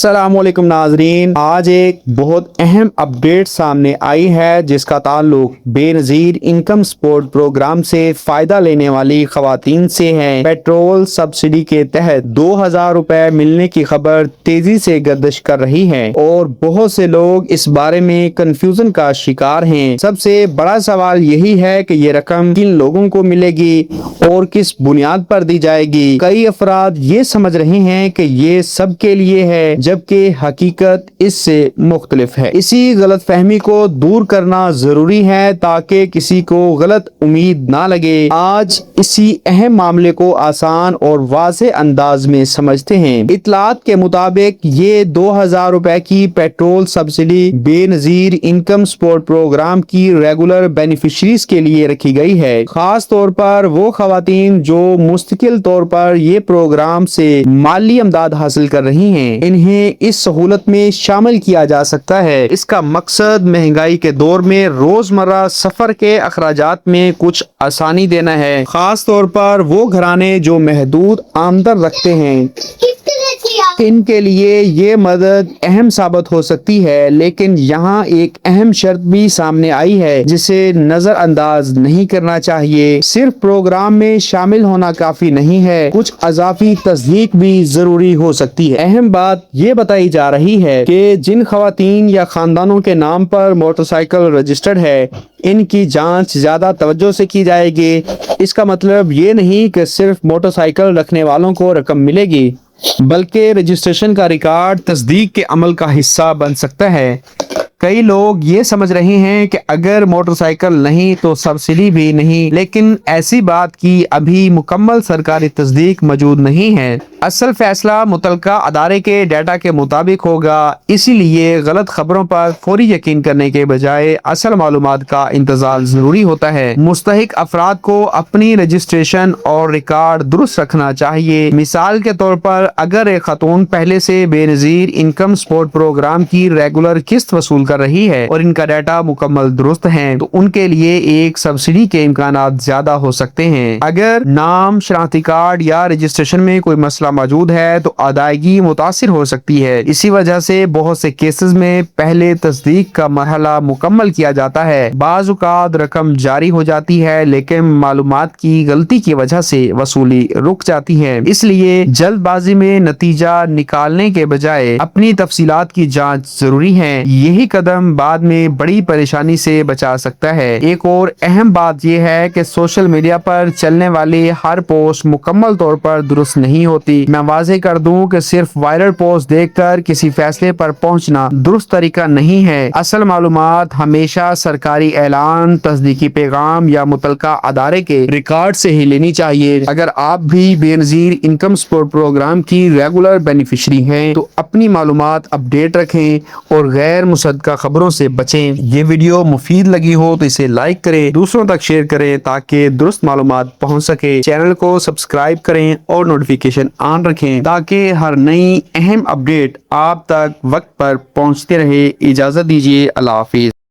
السلام علیکم ناظرین، آج ایک بہت اہم اپڈیٹ سامنے آئی ہے جس کا تعلق بے نظیر انکم سپورٹ پروگرام سے فائدہ لینے والی خواتین سے ہے۔ پیٹرول سبسڈی کے تحت 2000 روپے ملنے کی خبر تیزی سے گردش کر رہی ہے اور بہت سے لوگ اس بارے میں کنفیوژن کا شکار ہیں۔ سب سے بڑا سوال یہی ہے کہ یہ رقم کن لوگوں کو ملے گی اور کس بنیاد پر دی جائے گی۔ کئی افراد یہ سمجھ رہے ہیں کہ یہ سب کے لیے ہے، جبکہ حقیقت اس سے مختلف ہے۔ اسی غلط فہمی کو دور کرنا ضروری ہے تاکہ کسی کو غلط امید نہ لگے۔ آج اسی اہم معاملے کو آسان اور واضح انداز میں سمجھتے ہیں۔ اطلاعات کے مطابق یہ 2000 روپے کی پیٹرول سبسڈی بے نظیر انکم سپورٹ پروگرام کی ریگولر بینیفیشریز کے لیے رکھی گئی ہے، خاص طور پر وہ خواتین جو مستقل طور پر یہ پروگرام سے مالی امداد حاصل کر رہی ہیں۔ انہیں اس سہولت میں شامل کیا جا سکتا ہے۔ اس کا مقصد مہنگائی کے دور میں روزمرہ سفر کے اخراجات میں کچھ آسانی دینا ہے، خاص طور پر وہ گھرانے جو محدود آمدن رکھتے ہیں۔ ان کے لیے یہ مدد اہم ثابت ہو سکتی ہے، لیکن یہاں ایک اہم شرط بھی سامنے آئی ہے جسے نظر انداز نہیں کرنا چاہیے۔ صرف پروگرام میں شامل ہونا کافی نہیں ہے، کچھ اضافی تصدیق بھی ضروری ہو سکتی ہے۔ اہم بات یہ بتائی جا رہی ہے کہ جن خواتین یا خاندانوں کے نام پر موٹر سائیکل رجسٹرڈ ہے، ان کی جانچ زیادہ توجہ سے کی جائے گی۔ اس کا مطلب یہ نہیں کہ صرف موٹر سائیکل رکھنے والوں کو رقم ملے گی، بلکہ رجسٹریشن کا ریکارڈ تصدیق کے عمل کا حصہ بن سکتا ہے۔ کئی لوگ یہ سمجھ رہے ہیں کہ اگر موٹر سائیکل نہیں تو سبسڈی بھی نہیں، لیکن ایسی بات کی ابھی مکمل سرکاری تصدیق موجود نہیں ہے۔ اصل فیصلہ متعلقہ ادارے کے ڈیٹا کے مطابق ہوگا، اسی لیے غلط خبروں پر فوری یقین کرنے کے بجائے اصل معلومات کا انتظار ضروری ہوتا ہے۔ مستحق افراد کو اپنی رجسٹریشن اور ریکارڈ درست رکھنا چاہیے۔ مثال کے طور پر اگر ایک خاتون پہلے سے بے نظیر انکم سپورٹ پروگرام کی ریگولر قسط وصول کر رہی ہے اور ان کا ڈیٹا مکمل درست ہے، تو ان کے لیے ایک سبسڈی کے امکانات زیادہ ہو سکتے ہیں۔ اگر نام، شناختی کارڈ یا رجسٹریشن میں کوئی مسئلہ موجود ہے تو ادائیگی متاثر ہو سکتی ہے۔ اسی وجہ سے بہت سے کیسز میں پہلے تصدیق کا مرحلہ مکمل کیا جاتا ہے۔ بعض اوقات رقم جاری ہو جاتی ہے لیکن معلومات کی غلطی کی وجہ سے وصولی رک جاتی ہے۔ اس لیے جلد بازی میں نتیجہ نکالنے کے بجائے اپنی تفصیلات کی جانچ ضروری ہے۔ یہی قدم بعد میں بڑی پریشانی سے بچا سکتا ہے۔ ایک اور اہم بات یہ ہے کہ سوشل میڈیا پر چلنے والی ہر پوسٹ مکمل طور پر درست نہیں ہوتی۔ میں واضح کر دوں کہ صرف وائرل پوسٹ دیکھ کر کسی فیصلے پر پہنچنا درست طریقہ نہیں ہے۔ اصل معلومات ہمیشہ سرکاری اعلان، تصدیقی پیغام یا متعلقہ ادارے کے ریکارڈ سے ہی لینی چاہیے۔ اگر آپ بھی بے نظیر انکم سپورٹ پروگرام کی ریگولر بینیفیشری ہیں تو اپنی معلومات اپڈیٹ رکھیں اور غیر مصدقہ خبروں سے بچیں۔ یہ ویڈیو مفید لگی ہو تو اسے لائک کریں، دوسروں تک شیئر کریں تاکہ درست معلومات پہنچ سکے۔ چینل کو سبسکرائب کریں اور نوٹیفیکیشن آن رکھیں تاکہ ہر نئی اہم اپڈیٹ آپ تک وقت پر پہنچتے رہے۔ اجازت دیجیے، اللہ حافظ۔